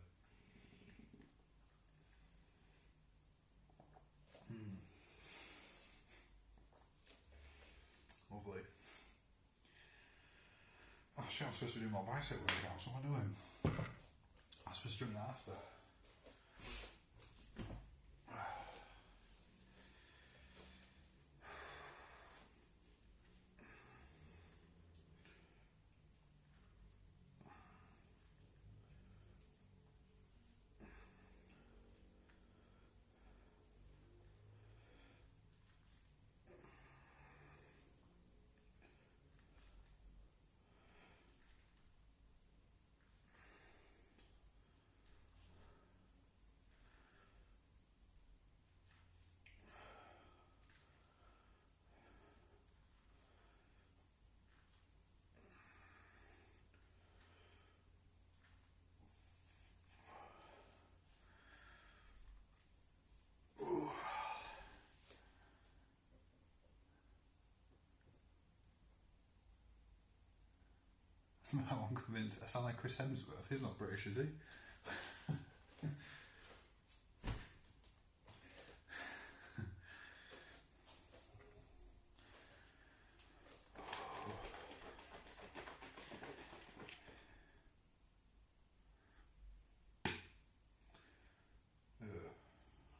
[SPEAKER 1] Lovely. Oh shit, I'm supposed to be doing my bicep workouts. What am I doing? I'm supposed to drink that after. No, I'm convinced. I sound like Chris Hemsworth. He's not British, is he?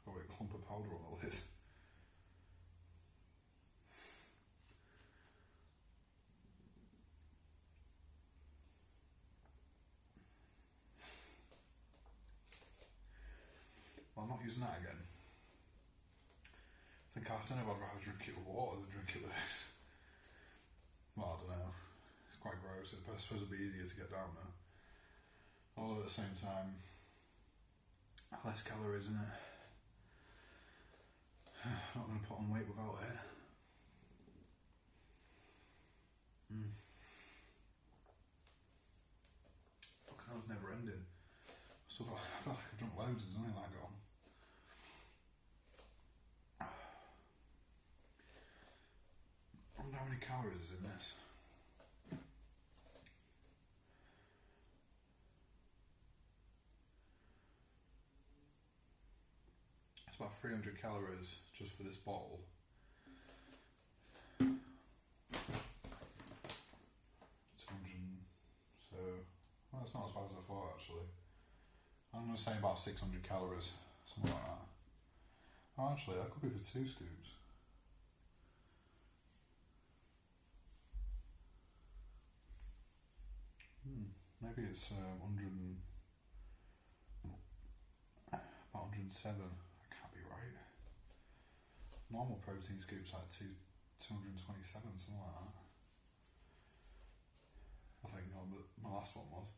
[SPEAKER 1] Got a clump of powder on the lid. Well, I'm not using that again. I don't know if I'd rather drink it with water than drink it with this. Well, I don't know. It's quite gross. I suppose it'd be easier to get down now. Although at the same time, less calories, isn't it? Not going to put on weight without it. Fucking hell's never ending. I feel like I've drunk loads and there's only like gone. I wonder how many calories is in this. It's about 300 calories just for this bottle. Well, that's not as bad as I thought, actually. I'm going to say about 600 calories, something like that. Oh, actually, that could be for 2 scoops. Maybe it's 100 about 107. That can't be right. Normal protein scoops like 227, something like that. I think my last one was.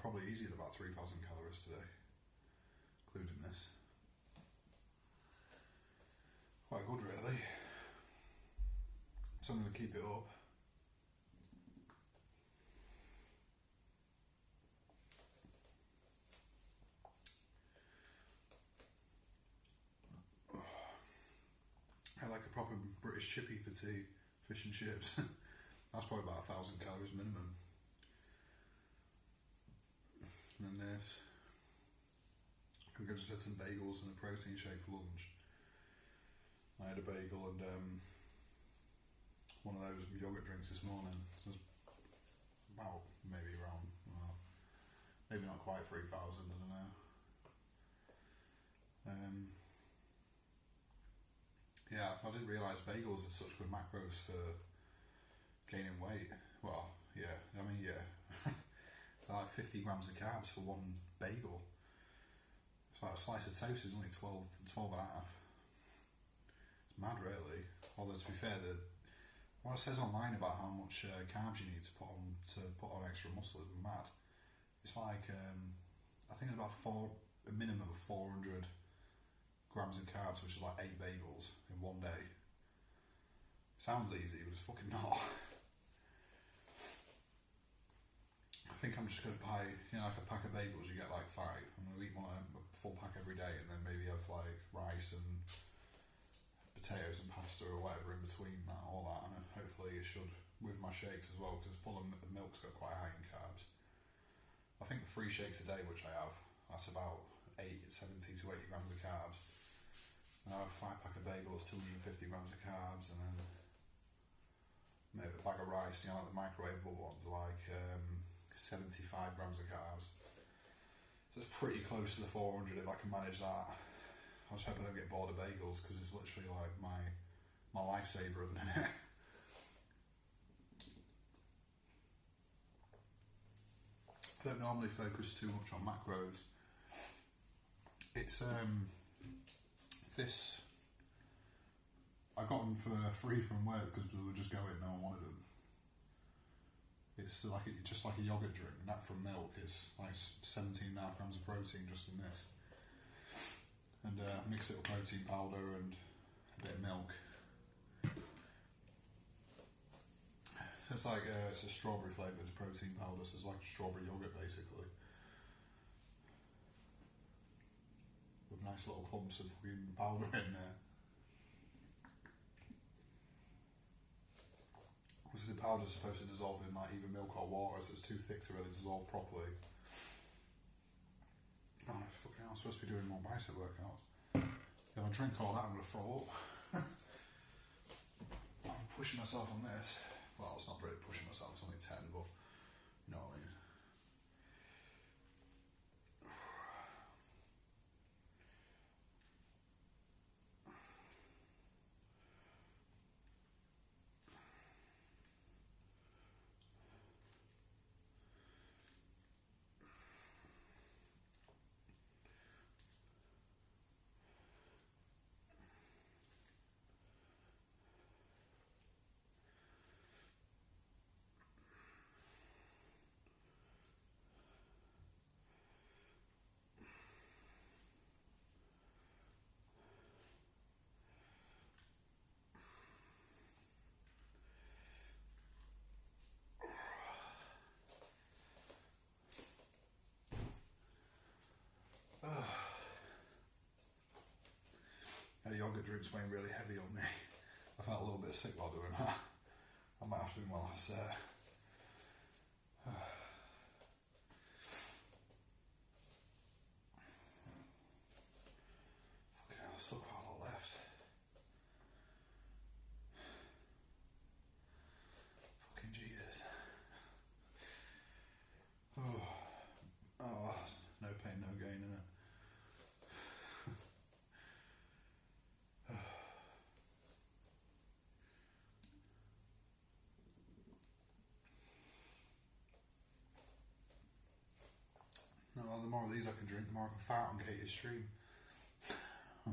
[SPEAKER 1] Probably easy at about 3,000 calories today, including this. Quite good, really. Something to keep it up. I like a proper British chippy for tea, fish and chips. That's probably about 1,000 calories minimum. and then this. I think I just had some bagels and a protein shake for lunch. I had a bagel and one of those yogurt drinks this morning. So it was about maybe around, well, maybe not quite 3,000, I don't know. Yeah, I didn't realise bagels are such good macros for gaining weight. Well, yeah, I mean, yeah. They're like 50 grams of carbs for one bagel. It's like a slice of toast is only 12 and a half. It's mad, really. Although, to be fair, what it says online about how much carbs you need to put on extra muscle is mad. It's like, I think it's about a minimum of 400 grams of carbs, which is like 8 bagels in one day. Sounds easy, but it's fucking not. I think I'm just going to buy, like a pack of bagels, you get like 5. I'm going to eat a full pack every day, and then maybe have like rice and potatoes and pasta or whatever in between that, all that, and then hopefully it should, with my shakes as well, because full of milk's got quite high in carbs. I think 3 shakes a day, which I have, that's about 70 to 80 grams of carbs. And I have a 5 pack of bagels, 250 grams of carbs, and then maybe a bag of rice, like the microwavable ones, like 75 grams of carbs. So it's pretty close to the 400 if I can manage that. I just hope I don't get bored of bagels, because it's literally like my lifesaver at the minute. I don't normally focus too much on macros. It's this, I got them for free from work because they were just going, no one wanted them. It's just like a yogurt drink, and that from milk. It's like 17.5 grams of protein just in this. And mix it with protein powder and a bit of milk. So it's like, it's a strawberry flavoured protein powder, so it's like strawberry yogurt basically. With nice little clumps of green powder in there. Because the powder's supposed to dissolve in like either milk or water, so it's too thick to really dissolve properly. Oh, fucking hell, I'm supposed to be doing more bicep workouts. If I drink all that, I'm going to throw up. I'm pushing myself on this. Well, it's not really pushing myself, it's only 10, but you know what I mean. The yogurt drink's weighing really heavy on me. I felt a little bit sick while doing that. I might have to do my last set. Fucking hell, I've still got a lot left. Fucking Jesus. Oh, no pain, no gain, innit? No, well, the more of these I can drink, the more I can fart on Katie's stream. I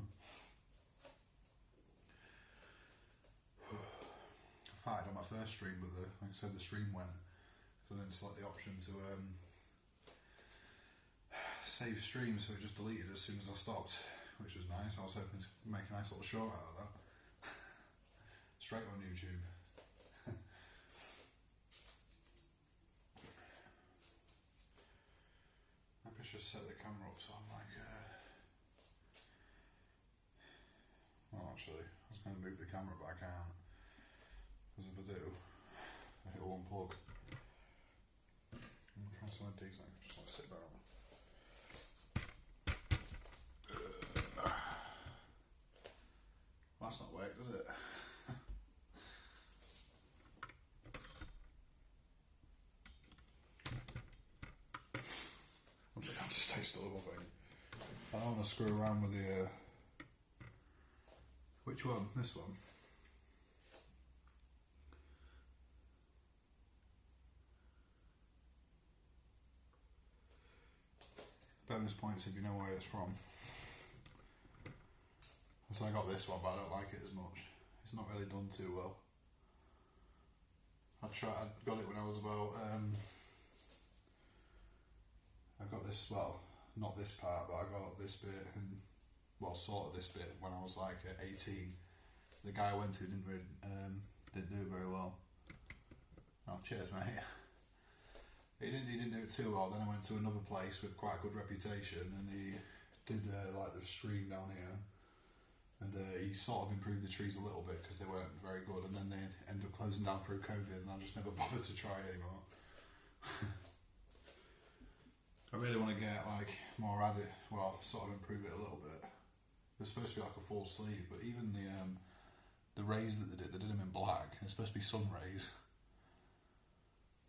[SPEAKER 1] farted on my first stream, but like I said, the stream went. So I didn't select the option to save stream, so it just deleted as soon as I stopped, which was nice. I was hoping to make a nice little short out of that. Straight on YouTube. Maybe I should set the camera up so I'm like, well actually, I was going to move the camera but I can't, because if I do, it'll unplug. I'm going to find somewhere decent, I can just like sit down. just stay still, I think. I don't want to screw around with the... which one? This one? Bonus points if you know where it's from. So I got this one, but I don't like it as much. It's not really done too well. I got it when I was about... I got this, well, not this part, but I got this bit, and well, sort of this bit when I was like 18. The guy I went to didn't do it very well. Oh, cheers, mate. He didn't do it too well. Then I went to another place with quite a good reputation, and he did like the stream down here, and he sort of improved the trees a little bit because they weren't very good, and then they ended up closing down through COVID, and I just never bothered to try it anymore. I really want to get like more at it, well, sort of improve it a little bit. It was supposed to be like a full sleeve, but even the rays that they did them in black, and it's supposed to be sun rays.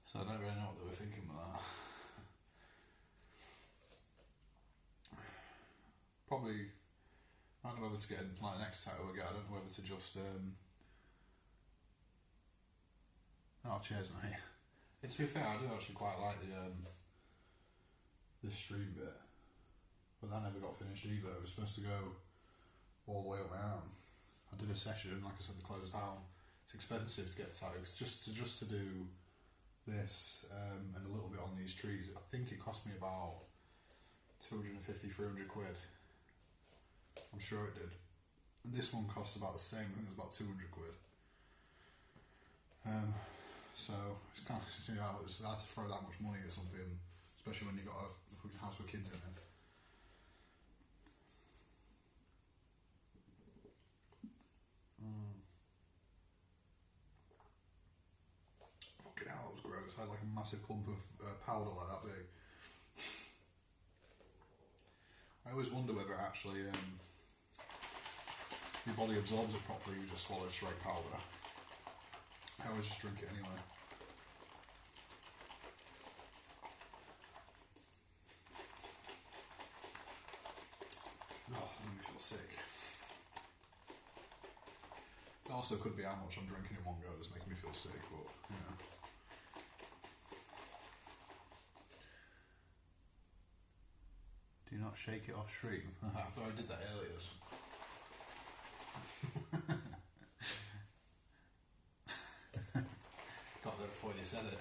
[SPEAKER 1] So I don't really know what they were thinking with that. Probably, I don't know whether to get, like next tattoo I get, I don't know whether to just, oh cheers mate. To be fair, I do actually quite like the stream bit, but that never got finished either. It was supposed to go all the way up my arm. I did a session, like I said, they closed down. It's expensive to get tattoos, just to do this and a little bit on these trees. I think it cost me about 250-300 quid. I'm sure it did. And this one cost about the same. I think it was about 200 quid. So it's kind of, you know, it's hard to throw that much money at something, especially when you've got a house with kids in it. Fucking hell, that was gross. I had like a massive clump of powder like that big. I always wonder whether actually your body absorbs it properly. You just swallow straight powder. I always just drink it anyway. Oh, that made me feel sick. It also could be how much I'm drinking in one go that's making me feel sick, but you know. Do not shake it off stream. I thought I did that earlier. Got there before you said it.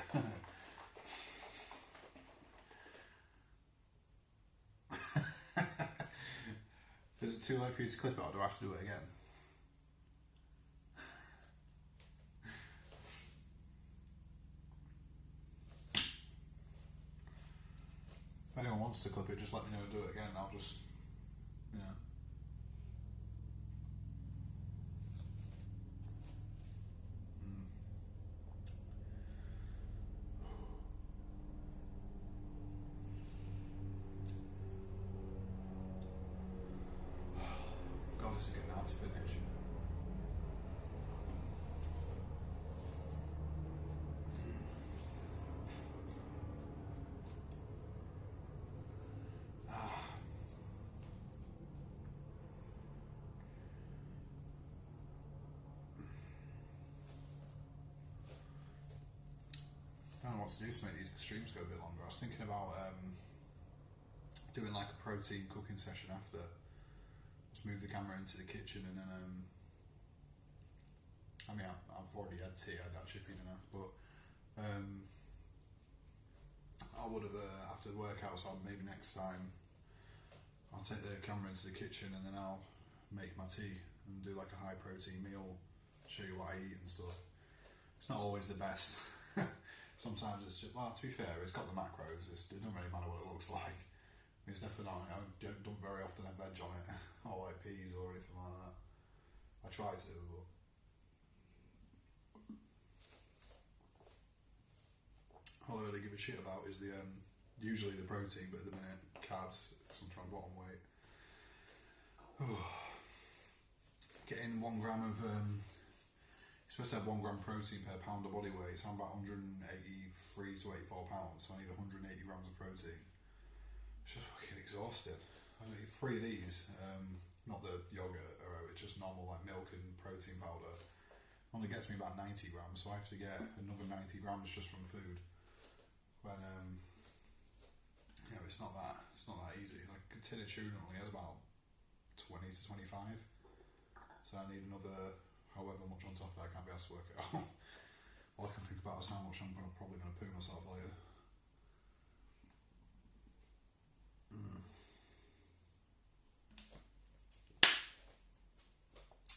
[SPEAKER 1] Is it too late for you to clip it, or do I have to do it again? If anyone wants to clip it, just let me know and do it again. I'll just, you know. God, this is getting hard to finish. I don't know what to do to make these streams go a bit longer. I was thinking about doing like a protein cooking session after. Just move the camera into the kitchen and then I mean I've already had tea, I'd had chippy dinner, but I would have after the workouts, maybe next time I'll take the camera into the kitchen and then I'll make my tea and do like a high protein meal, show you what I eat and stuff. It's not always the best. Sometimes it's just, well, to be fair, it's got the macros, it doesn't really matter what it looks like. It's definitely not, I don't very often have veg on it, or like peas or anything like that. I try to, but all I really give a shit about is the usually the protein, but at the minute carbs, because I'm trying to bottom weight. Getting 1 gram of you're supposed to have 1 gram protein per pound of body weight, so I'm about 183 to 84 pounds, so I need 180 grams of protein. It's just fucking exhausting. I mean, 3 of these, not the yogurt or it's just normal like milk and protein powder, only gets me about 90 grams, so I have to get another 90 grams just from food. When it's not that easy. Like a tin of tuna only has about 20 to 25, so I need another however much on top of that. I can't be asked to work it out. All I can think about is how much I'm probably going to poo myself later.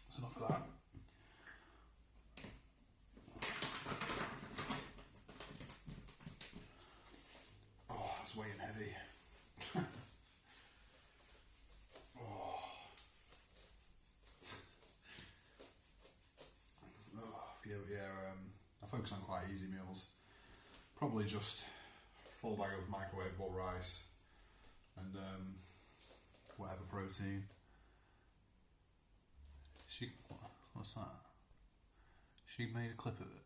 [SPEAKER 1] That's enough of that. Oh, that's weighing heavy. I focus on quite easy meals. Probably just full bag of microwavable rice and whatever protein. What's that? She made a clip of it.